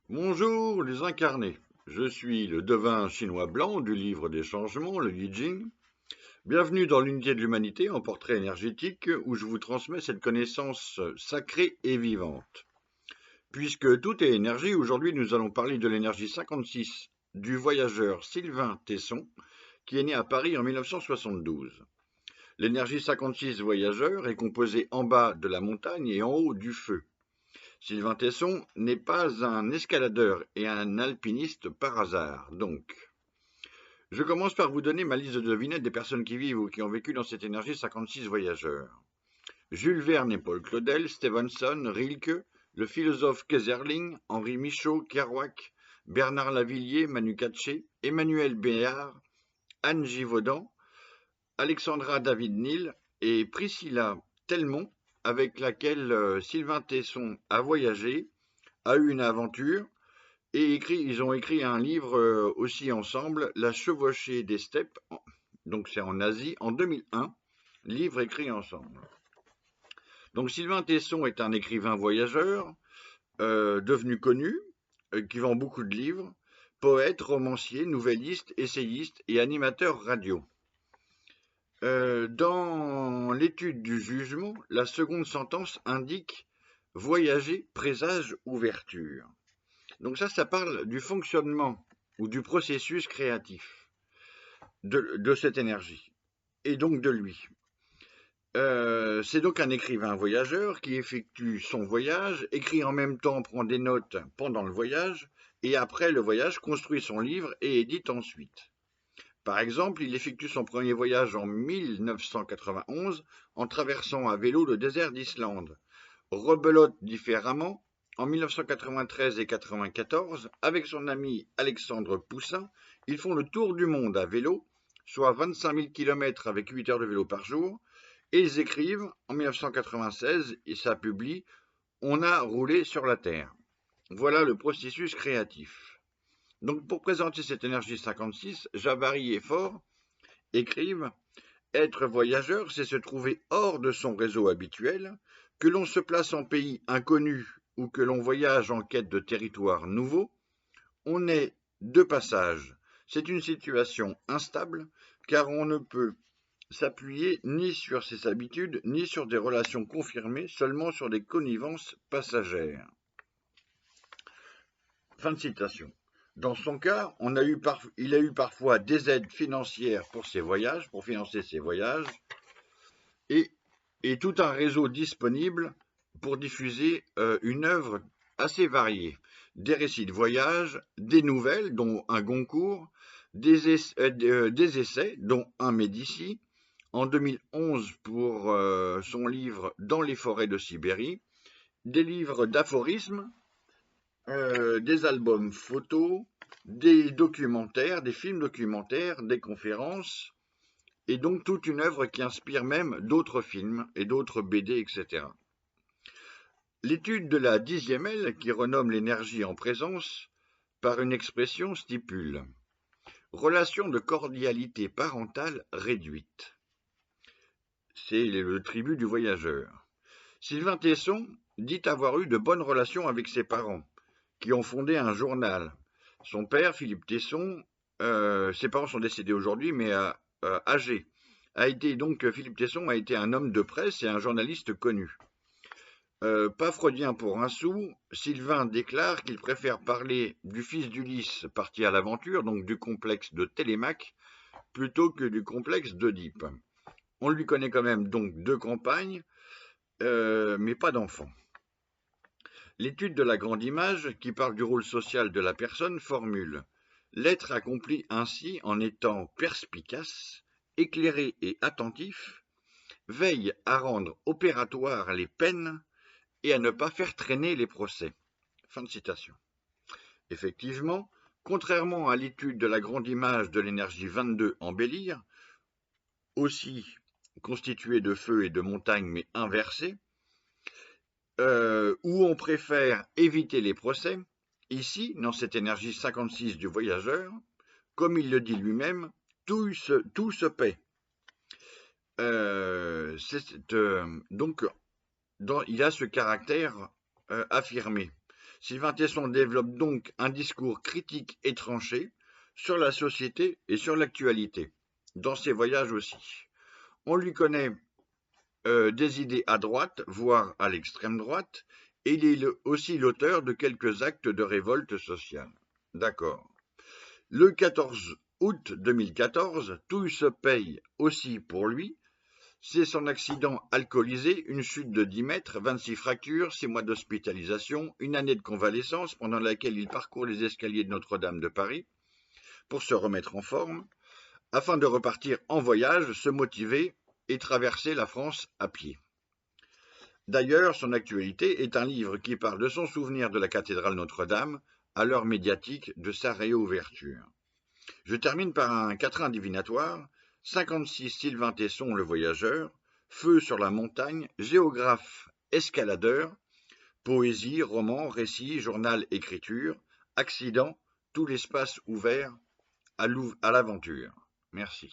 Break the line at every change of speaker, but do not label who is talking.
Bonjour les incarnés, je suis le devin chinois blanc du livre des changements, le Yi Jing. Bienvenue dans l'unité de l'humanité en portrait énergétique où je vous transmets cette connaissance sacrée et vivante. Puisque tout est énergie, aujourd'hui nous allons parler de l'énergie 56 du voyageur Sylvain Tesson qui est né à Paris en 1972. L'énergie 56 voyageur est composée en bas de la montagne et en haut du feu. Sylvain Tesson n'est pas un escaladeur et un alpiniste par hasard, donc. Je commence par vous donner ma liste de devinettes des personnes qui vivent ou qui ont vécu dans cette énergie 56 voyageurs. Jules Verne et Paul Claudel, Stevenson, Rilke, le philosophe Keyserling, Henri Michaud, Kerouac, Bernard Lavillier, Manu Katché, Emmanuel Béard, Anne Givaudan, Alexandra David-Neal et Priscilla Telmont, avec laquelle Sylvain Tesson a voyagé, a eu une aventure, et ils ont écrit un livre aussi ensemble, La chevauchée des steppes, donc c'est en Asie, en 2001, livre écrit ensemble. Donc Sylvain Tesson est un écrivain voyageur, devenu connu, qui vend beaucoup de livres, poète, romancier, nouvelliste, essayiste et animateur radio. Dans l'étude du jugement, la seconde sentence indique voyager, présage, ouverture. Donc ça parle du fonctionnement ou du processus créatif de cette énergie et donc de lui. C'est donc un écrivain voyageur qui effectue son voyage, écrit en même temps, prend des notes pendant le voyage et après le voyage construit son livre et édite ensuite. Par exemple, il effectue son premier voyage en 1991 en traversant à vélo le désert d'Islande. Rebelote différemment en 1993 et 1994 avec son ami Alexandre Poussin. Ils font le tour du monde à vélo, soit 25 000 km avec 8 heures de vélo par jour, et ils écrivent en 1996, et ça publie On a roulé sur la Terre. Voilà le processus créatif. Donc pour présenter cette énergie 56, Javary et Faure écrivent être voyageur, c'est se trouver hors de son réseau habituel, que l'on se place en pays inconnu ou que l'on voyage en quête de territoires nouveaux. On est de passage. C'est une situation instable, car on ne peut s'appuyer ni sur ses habitudes, ni sur des relations confirmées, seulement sur des connivences passagères. Fin de citation. Dans son cas, il a eu parfois des aides financières pour ses voyages, pour financer ses voyages, et, et tout un réseau disponible pour diffuser une œuvre assez variée. Des récits de voyage, des nouvelles, dont un Goncourt, des essais, dont un Médicis, en 2011 pour son livre Dans les forêts de Sibérie, des livres d'aphorismes, des albums photos, des documentaires, des films documentaires, des conférences, et donc toute une œuvre qui inspire même d'autres films et d'autres BD, etc. L'étude de la 10e aile, qui renomme l'énergie en présence, par une expression stipule relation de cordialité parentale réduite. C'est le tribut du voyageur. Sylvain Tesson dit avoir eu de bonnes relations avec ses parents, qui ont fondé un journal. Son père, Philippe Tesson, ses parents sont décédés aujourd'hui, mais âgés. Philippe Tesson a été un homme de presse et un journaliste connu. Pas freudien pour un sou, Sylvain déclare qu'il préfère parler du fils d'Ulysse parti à l'aventure, donc du complexe de Télémaque, plutôt que du complexe d'Oedipe. On lui connaît quand même donc 2 campagnes, mais pas d'enfants. L'étude de la grande image, qui parle du rôle social de la personne, formule l'être accompli ainsi en étant perspicace, éclairé et attentif, veille à rendre opératoires les peines et à ne pas faire traîner les procès. Fin de citation. Effectivement, contrairement à l'étude de la grande image de l'énergie 22 embellir, aussi constituée de feu et de montagne mais inversée, où on préfère éviter les procès, ici, dans cette énergie 56 du voyageur, comme il le dit lui-même, tout se paie. Donc, il a ce caractère affirmé. Sylvain Tesson développe donc un discours critique et tranché sur la société et sur l'actualité, dans ses voyages aussi. On lui connaît des idées à droite, voire à l'extrême droite, et il est aussi l'auteur de quelques actes de révolte sociale. D'accord. Le 14 août 2014, tout se paye aussi pour lui. C'est son accident alcoolisé, une chute de 10 mètres, 26 fractures, 6 mois d'hospitalisation, une année de convalescence pendant laquelle il parcourt les escaliers de Notre-Dame de Paris pour se remettre en forme, afin de repartir en voyage, se motiver et traverser la France à pied. D'ailleurs, son actualité est un livre qui parle de son souvenir de la cathédrale Notre-Dame à l'heure médiatique de sa réouverture. Je termine par un quatrain divinatoire. 56 Sylvain Tesson le voyageur, feu sur la montagne, géographe escaladeur, poésie, roman, récit, journal, écriture, accident, tout l'espace ouvert à l'aventure. Merci.